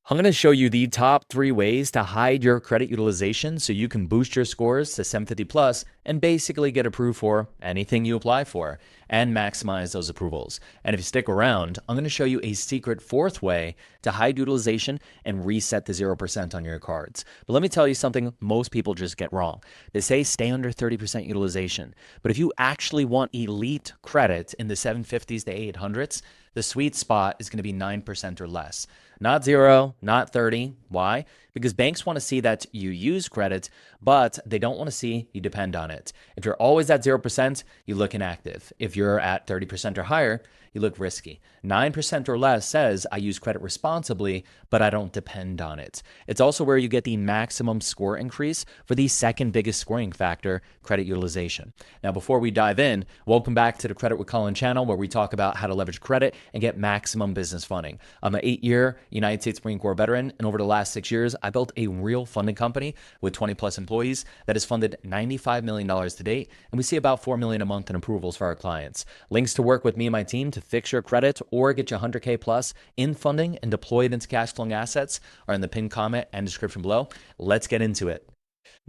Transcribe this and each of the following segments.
I'm going to show you the top 3 ways to hide your credit utilization so you can boost your scores to 750 plus and basically get approved for anything you apply for and maximize those approvals. And if you stick around, I'm going to show you a secret 4th way to hide utilization and reset the 0% on your cards. But let me tell you something most people just get wrong. They say stay under 30% utilization. But if you actually want elite credit in the 750s to 800s, the sweet spot is going to be 9% or less. Not 0, not 30. Why? Because banks want to see that you use credit, but they don't want to see you depend on it. If you're always at 0%, you look inactive. If you're at 30% or higher, you look risky. 9% or less says I use credit responsibly, but I don't depend on it. It's also where you get the maximum score increase for the second biggest scoring factor, credit utilization. Now, before we dive in, welcome back to the Credit with Colin channel, where we talk about how to leverage credit and get maximum business funding. I'm an 8-year United States Marine Corps veteran, and over the last 6 years, I built a real funding company with 20 plus employees that has funded $95 million to date, and we see about $4 million a month in approvals for our clients. Links to work with me and my team to fix your credit or get you 100K plus in funding and deploy it into cash flowing assets are in the pinned comment and description below. Let's get into it.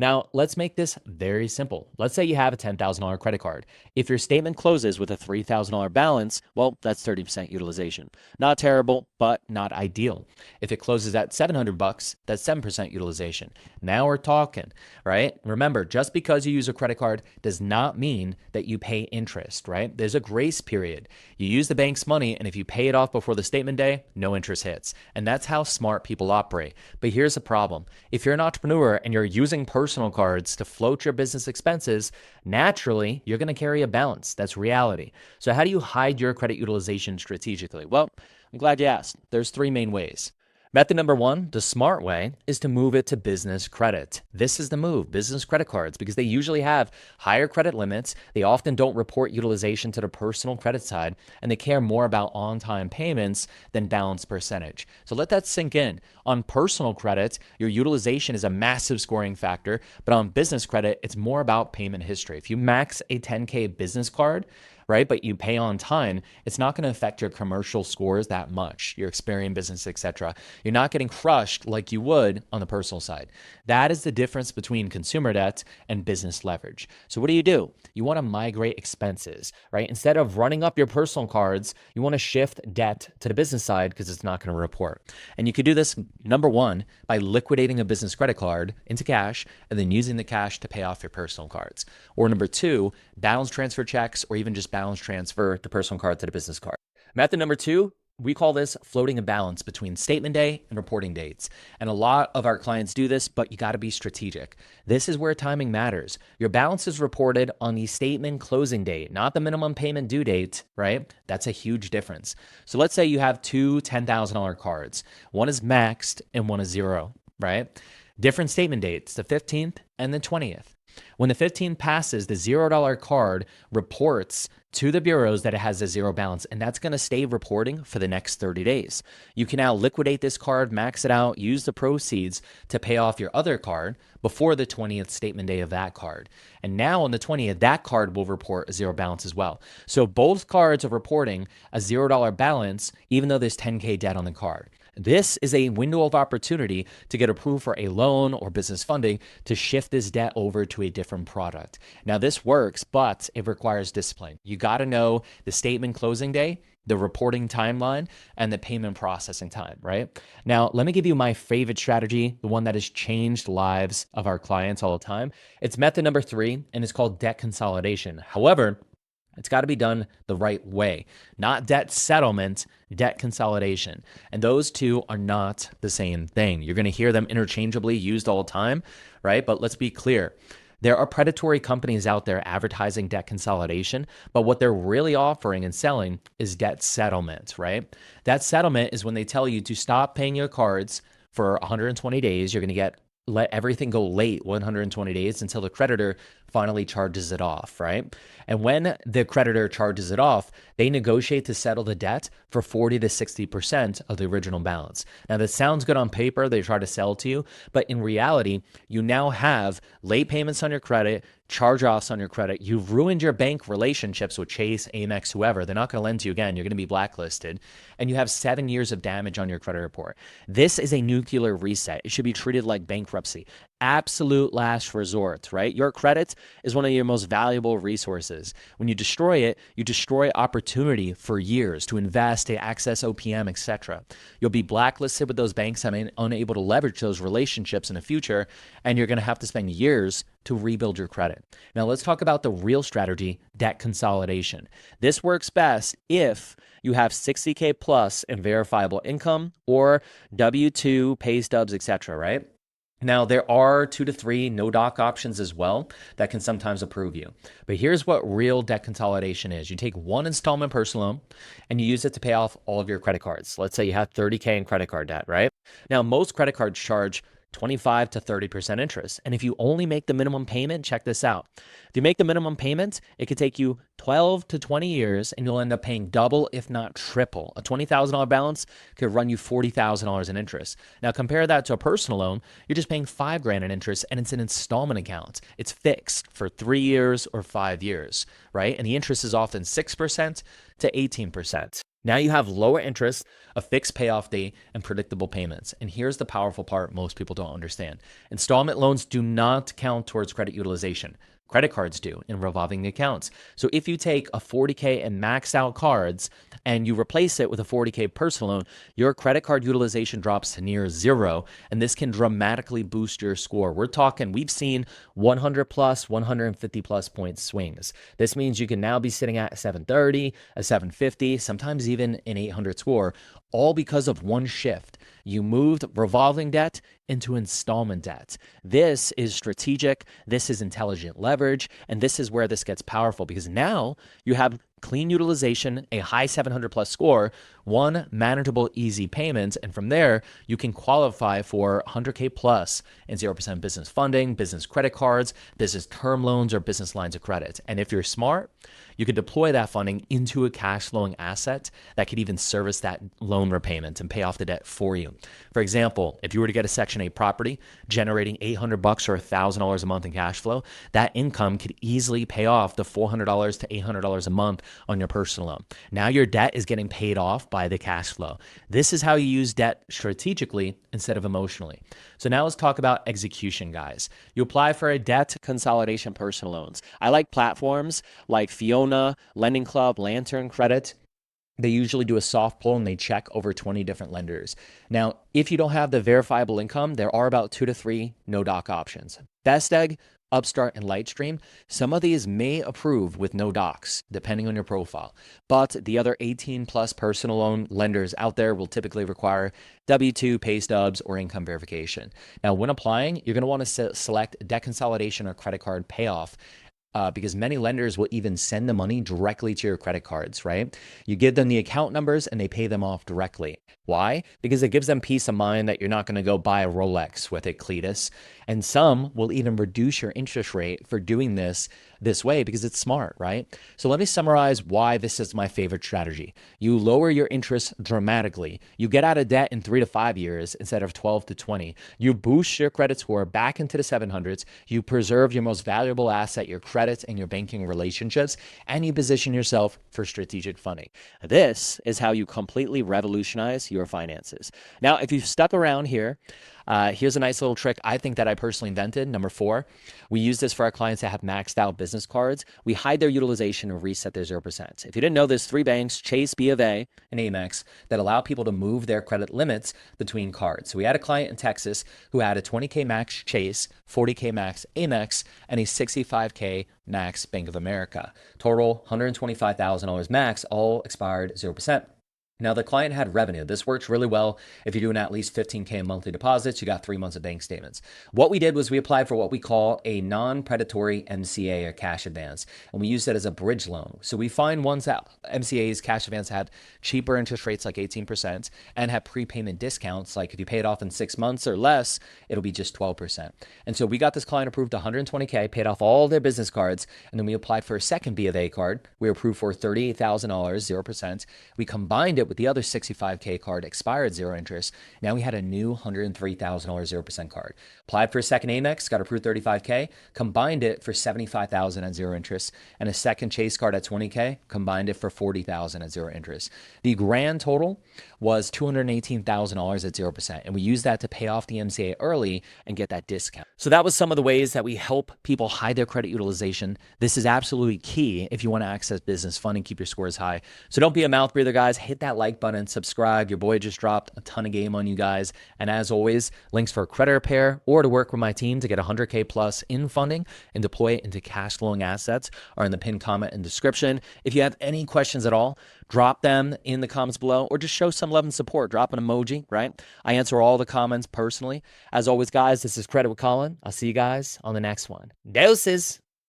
Now, let's make this very simple. Let's say you have a $10,000 credit card. If your statement closes with a $3,000 balance, well, that's 30% utilization. Not terrible, but not ideal. If it closes at $700, that's 7% utilization. Now we're talking, right? Remember, just because you use a credit card does not mean that you pay interest, right? There's a grace period. You use the bank's money, and if you pay it off before the statement day, no interest hits. And that's how smart people operate. But here's the problem. If you're an entrepreneur and you're using personal cards to float your business expenses, naturally, you're going to carry a balance. That's reality. So how do you hide your credit utilization strategically? Well, I'm glad you asked. There's 3 main ways. Method number 1, the smart way, is to move it to business credit. This is the move, business credit cards, because they usually have higher credit limits. They often don't report utilization to the personal credit side, and they care more about on-time payments than balance percentage. So let that sink in. On personal credit, your utilization is a massive scoring factor, but on business credit, it's more about payment history. If you max a 10K business card, right, but you pay on time, it's not going to affect your commercial scores that much, your Experian business, etc. You're not getting crushed like you would on the personal side. That is the difference between consumer debt and business leverage. So what do? You want to migrate expenses, right? Instead of running up your personal cards, you want to shift debt to the business side because it's not going to report. And you could do this, number 1, by liquidating a business credit card into cash and then using the cash to pay off your personal cards. Or number 2, balance transfer checks, or even just balance transfer the personal card to the business card. Method number 2, we call this floating a balance between statement day and reporting dates. And a lot of our clients do this, but you got to be strategic. This is where timing matters. Your balance is reported on the statement closing date, not the minimum payment due date, right? That's a huge difference. So let's say you have 2 $10,000 cards. One is maxed and one is 0, right? Different statement dates, the 15th and the 20th. When the 15th passes, the $0 card reports to the bureaus that it has a 0 balance, and that's going to stay reporting for the next 30 days. You can now liquidate this card, max it out, use the proceeds to pay off your other card before the 20th statement day of that card. And now on the 20th, that card will report a 0 balance as well. So both cards are reporting a $0 balance, even though there's 10K debt on the card. This is a window of opportunity to get approved for a loan or business funding to shift this debt over to a different product. Now, this works, but it requires discipline. You got to know the statement closing day, the reporting timeline, and the payment processing time, right? Now, let me give you my favorite strategy, the one that has changed lives of our clients all the time. It's method number 3, and it's called debt consolidation. However, it's got to be done the right way, not debt settlement, debt consolidation. And those two are not the same thing. You're going to hear them interchangeably used all the time, right? But let's be clear. There are predatory companies out there advertising debt consolidation, but what they're really offering and selling is debt settlement, right? That settlement is when they tell you to stop paying your cards for 120 days. You're going to let everything go late 120 days until the creditor finally charges it off, right? And when the creditor charges it off, they negotiate to settle the debt for 40 to 60% of the original balance. Now, that sounds good on paper. They try to sell it to you, but in reality, you now have late payments on your credit, charge-offs on your credit. You've ruined your bank relationships with Chase, Amex, whoever. They're not going to lend to you again. You're going to be blacklisted. And you have 7 years of damage on your credit report. This is a nuclear reset. It should be treated like bankruptcy. Absolute last resort, right? Your credit is one of your most valuable resources. When you destroy it, you destroy opportunity for years to invest, to access OPM, etc. You'll be blacklisted with those banks and unable to leverage those relationships in the future, and you're going to have to spend years to rebuild your credit. Now, let's talk about the real strategy, debt consolidation. This works best if you have 60K plus in verifiable income or W-2, pay stubs, etc., right? Now, there are 2 to 3 no-doc options as well that can sometimes approve you. But here's what real debt consolidation is. You take one installment personal loan and you use it to pay off all of your credit cards. Let's say you have 30K in credit card debt, right? Now, most credit cards charge 25 to 30% interest. And if you only make the minimum payment, check this out. If you make the minimum payment, it could take you 12 to 20 years and you'll end up paying double, if not triple. A $20,000 balance could run you $40,000 in interest. Now compare that to a personal loan. You're just paying $5,000 in interest and it's an installment account. It's fixed for 3 years or 5 years, right? And the interest is often 6% to 18%. Now you have lower interest, a fixed payoff date, and predictable payments. And here's the powerful part most people don't understand. Installment loans do not count towards credit utilization. Credit cards do in revolving accounts. So if you take a 40K and max out cards and you replace it with a 40K personal loan, your credit card utilization drops to near zero. And this can dramatically boost your score. We've seen 100 plus, 150 plus point swings. This means you can now be sitting at a 730, a 750, sometimes even an 800 score, all because of one shift. You moved revolving debt into installment debt. This is strategic. This is intelligent leverage. And this is where this gets powerful because now you have clean utilization, a high 700 plus score, one manageable, easy payment. And from there, you can qualify for 100K plus and 0% business funding, business credit cards, business term loans, or business lines of credit. And if you're smart, you could deploy that funding into a cash flowing asset that could even service that loan repayment and pay off the debt for you. For example, if you were to get a Section 8 property generating $800 or $1,000 a month in cash flow, that income could easily pay off the $400 to $800 a month on your personal loan. Now your debt is getting paid off by the cash flow. This is how you use debt strategically instead of emotionally. So now let's talk about execution, guys. You apply for a debt consolidation personal loans. I like platforms like Fiona, Lending Club, Lantern Credit. They usually do a soft pull and they check over 20 different lenders. Now, if you don't have the verifiable income, there are about 2 to 3 no-doc options. Best Egg, Upstart, and Lightstream. Some of these may approve with no docs, depending on your profile. But the other 18 plus personal loan lenders out there will typically require W-2, pay stubs, or income verification. Now, when applying, you're going to want to select debt consolidation or credit card payoff. Because many lenders will even send the money directly to your credit cards, right? You give them the account numbers and they pay them off directly. Why? Because it gives them peace of mind that you're not going to go buy a Rolex with a Cletus. And some will even reduce your interest rate for doing this way because it's smart, right? So let me summarize why this is my favorite strategy. You lower your interest dramatically. You get out of debt in 3 to 5 years instead of 12 to 20. You boost your credit score back into the 700s. You preserve your most valuable asset, your credit and your banking relationships, and you position yourself for strategic funding. This is how you completely revolutionize your finances. Now, if you've stuck around here, here's a nice little trick I think that I personally invented. Number 4, we use this for our clients that have maxed out business cards. We hide their utilization and reset their 0%. If you didn't know, there's 3 banks, Chase, B of A, and Amex, that allow people to move their credit limits between cards. So we had a client in Texas who had a 20K max Chase, 40K max Amex, and a 65K max Bank of America. Total $125,000 max, all expired 0%. Now, the client had revenue. This works really well if you're doing at least 15K in monthly deposits. You got 3 months of bank statements. What we did was we applied for what we call a non-predatory MCA, or cash advance, and we use that as a bridge loan. So we find ones that MCAs, cash advance, had cheaper interest rates like 18% and have prepayment discounts. Like if you pay it off in 6 months or less, it'll be just 12%. And so we got this client approved 120K, paid off all their business cards, and then we applied for a second B of A card. We were approved for $38,000, 0%. We combined it with the other 65K card, expired 0 interest. Now we had a new $103,000, 0% card. Applied for a second Amex, got approved 35K, combined it for $75,000 at 0 interest, and a second Chase card at 20K, combined it for $40,000 at 0 interest. The grand total was $218,000 at 0%, and we used that to pay off the MCA early and get that discount. So that was some of the ways that we help people hide their credit utilization. This is absolutely key if you want to access business funding, keep your scores high. So don't be a mouth breather, guys. Hit that like button, subscribe. Your boy just dropped a ton of game on you guys. And as always, links for credit repair or to work with my team to get 100K plus in funding and deploy it into cash flowing assets are in the pinned comment and description. If you have any questions at all, drop them in the comments below or just show some love and support. Drop an emoji, right? I answer all the comments personally. As always, guys, this is Credit with Colin. I'll see you guys on the next one. Doses.